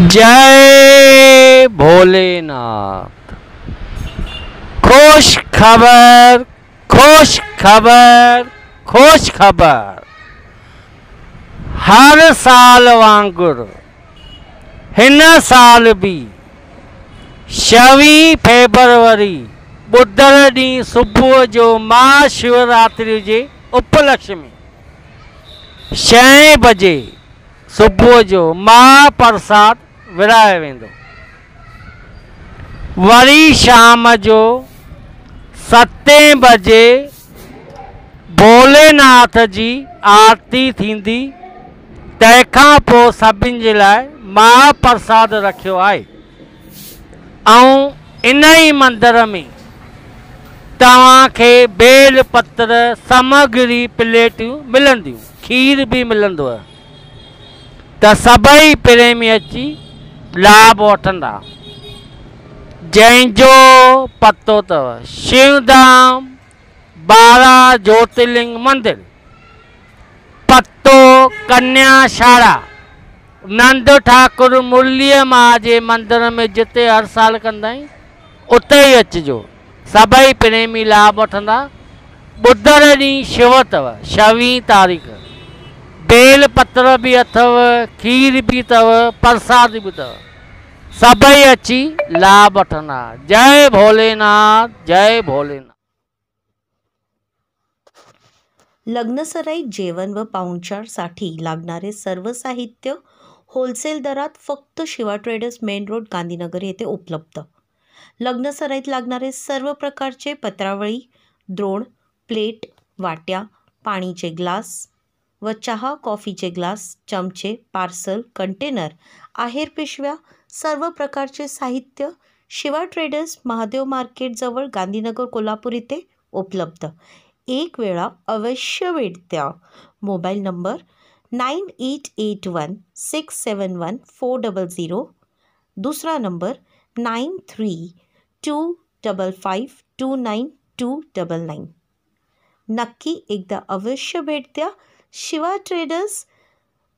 जय भोलेनाथ। खुश खबर, खुश खबर, खुश खबर। हर साल वांगुरु हिन साल भी 26 फेब्रुआरी बुधर ॾींहुं सुबुह जो महाशिवरात्रि जे उपलक्ष्य में 6 बजे सुबुह जो महाप्रसाद विरायो वेंदो। वरी शाम जो 7 बजे भोलेनाथ जी आरती थींदी। तंहिंखां पोइ सभिनि जे लाइ महाप्रसाद रखियो आहे ऐं इन ई मंदर में तव्हांखे बेल पत्र सामग्री प्लेटियूं मिलंदियूं, खीर भी मिलंदो आहे। त सभई प्रेमी अची लाभ वठंदा। जंहिंजो पतो अथव शिवधाम 12 ज्योतिर्लिंग मंदिर, पतो कन्याशाला नंद ठाकुर मुरलीअ मां जे मंदिर में जिते हर साल कंदा आहियूं उते ई अचिजो। सभई प्रेमी लाभ वठंदा। बुधर ॾींहुं शिव अथव 26 तारीख़। बेल पत्र भी अथव, खीर भी अथव, प्रसाद भी अथव। सभई अची लाभ वठंदा। जय भोलेनाथ, जय भोलेनाथ। लग्नसराईत जेवण व पाहुणचारसाठी लागणारे सर्व साहित्य होलसेल दरात फक्त Shiva traders main road Gandhinagar येथे उपलब्ध। लग्नसराईत लागणारे सर्व प्रकारचे पत्रावळी, द्रोण, प्लेट, वाट्या, पाणीचे ग्लास व चहा कॉफीचे ग्लास, चमचे, पार्सल, कंटेनर, आहेर पिशव्या, सर्व प्रकारचे साहित्य शिवा ट्रेडर्स महादेव मार्केट जवळ गांधीनगर कोल्हापूर येथे उपलब्ध। एक वेळा अवश्य भेट द्या। मोबाईल नंबर 9881671400, दुसरा नंबर 9325529299। नक्की एकदा अवश्य भेट द्या। शिवा ट्रेडर्स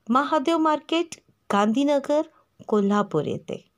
महादेव मार्केट गांधीनगर कोल्हापूर येथे।